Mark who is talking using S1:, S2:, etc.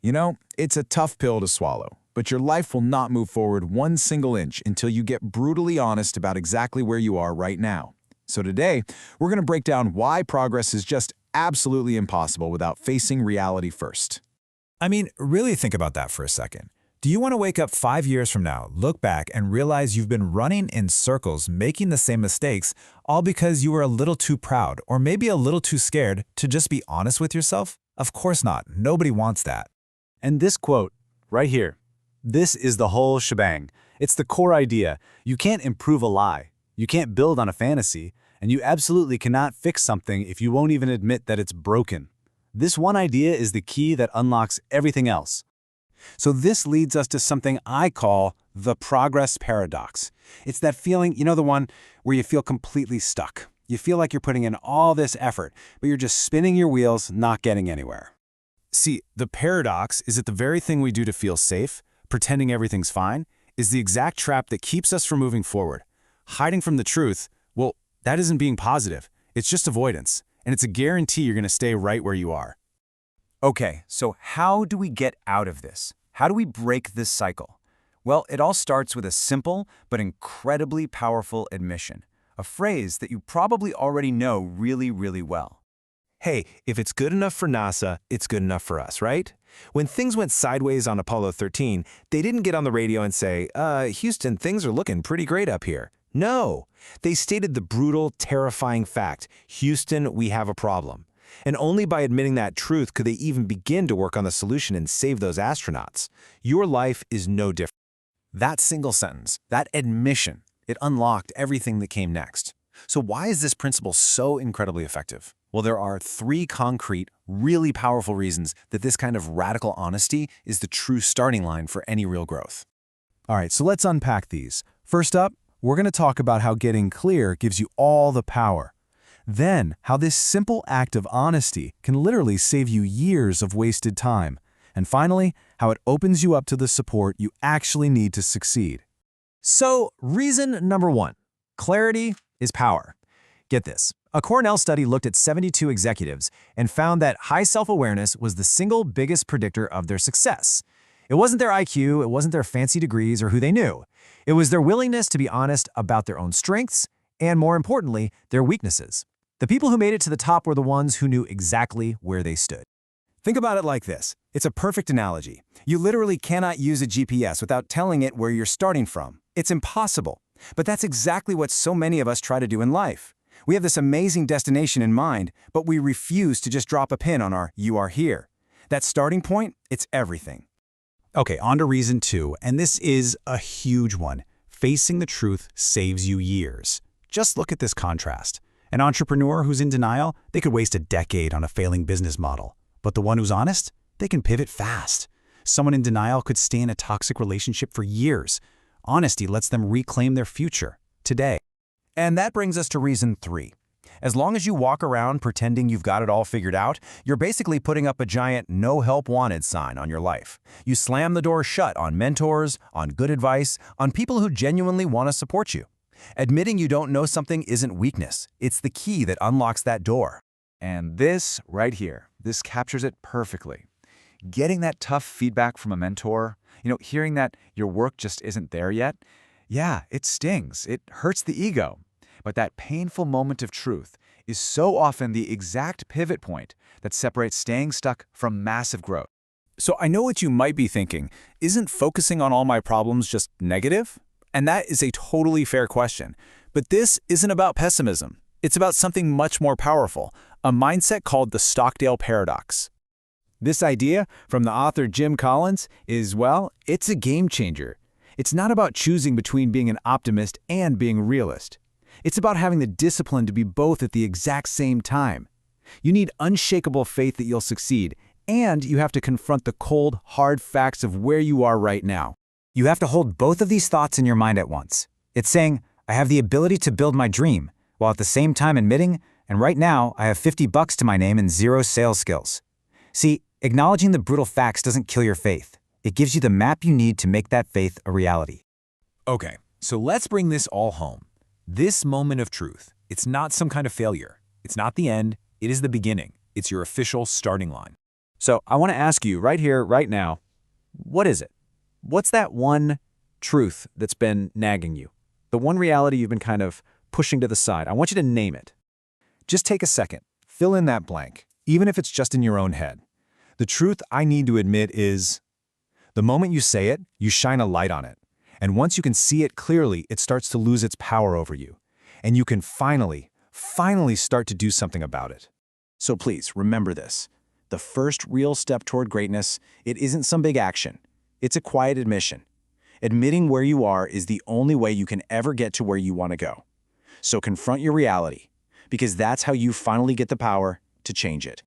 S1: You know, it's a tough pill to swallow, but your life will not move forward one single inch until you get brutally honest about exactly where you are right now. So today, we're going to break down why progress is just absolutely impossible without facing reality first.
S2: I mean, really think about that for a second. Do you want to wake up 5 years from now, look back, and realize you've been running in circles, making the same mistakes, all because you were a little too proud or maybe a little too scared to just be honest with yourself? Of course not. Nobody wants that.
S3: And this quote, right here, this is the whole shebang. It's the core idea. You can't improve a lie. You can't build on a fantasy. And you absolutely cannot fix something if you won't even admit that it's broken. This one idea is the key that unlocks everything else. So this leads us to something I call the progress paradox. It's that feeling, you know, the one where you feel completely stuck. You feel like you're putting in all this effort, but you're just spinning your wheels, not getting anywhere.
S2: See, the paradox is that the very thing we do to feel safe, pretending everything's fine, is the exact trap that keeps us from moving forward. Hiding from the truth, well, that isn't being positive. It's just avoidance, and it's a guarantee you're going to stay right where you are.
S4: Okay, so how do we get out of this? How do we break this cycle? Well, it all starts with a simple but incredibly powerful admission, a phrase that you probably already know really, really well.
S5: Hey, if it's good enough for NASA, it's good enough for us, right? When things went sideways on Apollo 13, they didn't get on the radio and say, Houston, things are looking pretty great up here. No, they stated the brutal, terrifying fact, Houston, we have a problem. And only by admitting that truth could they even begin to work on the solution and save those astronauts. Your life is no different.
S2: That single sentence, that admission, it unlocked everything that came next. So why is this principle so incredibly effective? Well, there are 3 concrete, really powerful reasons that this kind of radical honesty is the true starting line for any real growth.
S3: All right, so let's unpack these. First up, we're going to talk about how getting clear gives you all the power. Then, how this simple act of honesty can literally save you years of wasted time. And finally, how it opens you up to the support you actually need to succeed.
S6: So, reason number 1, clarity is power. Get this. A Cornell study looked at 72 executives and found that high self-awareness was the single biggest predictor of their success. It wasn't their IQ, it wasn't their fancy degrees or who they knew. It was their willingness to be honest about their own strengths and, more importantly, their weaknesses. The people who made it to the top were the ones who knew exactly where they stood.
S4: Think about it like this. It's a perfect analogy. You literally cannot use a GPS without telling it where you're starting from. It's impossible. But that's exactly what so many of us try to do in life. We have this amazing destination in mind, but we refuse to just drop a pin on our "you are here." That starting point, it's everything.
S3: Okay, on to reason 2, and this is a huge one. Facing the truth saves you years. Just look at this contrast. An entrepreneur who's in denial, they could waste a decade on a failing business model. But the one who's honest, they can pivot fast. Someone in denial could stay in a toxic relationship for years. Honesty lets them reclaim their future, today.
S4: And that brings us to reason 3. As long as you walk around pretending you've got it all figured out, you're basically putting up a giant "no help wanted" sign on your life. You slam the door shut on mentors, on good advice, on people who genuinely want to support you. Admitting you don't know something isn't weakness. It's the key that unlocks that door. And this right here, this captures it perfectly. Getting that tough feedback from a mentor, hearing that your work just isn't there yet, yeah, it stings. It hurts the ego. But that painful moment of truth is so often the exact pivot point that separates staying stuck from massive growth.
S2: So I know what you might be thinking. Isn't focusing on all my problems just negative? And that is a totally fair question. But this isn't about pessimism. It's about something much more powerful, a mindset called the Stockdale paradox.
S4: This idea, from the author Jim Collins, is, well, it's a game changer. It's not about choosing between being an optimist and being a realist. It's about having the discipline to be both at the exact same time. You need unshakable faith that you'll succeed, and you have to confront the cold, hard facts of where you are right now.
S6: You have to hold both of these thoughts in your mind at once. It's saying, I have the ability to build my dream, while at the same time admitting, and right now I have $50 to my name and 0 sales skills. See, acknowledging the brutal facts doesn't kill your faith. It gives you the map you need to make that faith a reality.
S2: Okay, so let's bring this all home. This moment of truth, it's not some kind of failure. It's not the end, it is the beginning. It's your official starting line.
S6: So I want to ask you right here, right now, what is it? What's that one truth that's been nagging you? The one reality you've been kind of pushing to the side. I want you to name it.
S1: Just take a second. Fill in that blank, even if it's just in your own head. The truth I need to admit is, the moment you say it, you shine a light on it. And once you can see it clearly, it starts to lose its power over you. And you can finally start to do something about it. So please, remember this. The first real step toward greatness, it isn't some big action. It's a quiet admission. Admitting where you are is the only way you can ever get to where you want to go. So confront your reality, because that's how you finally get the power to change it.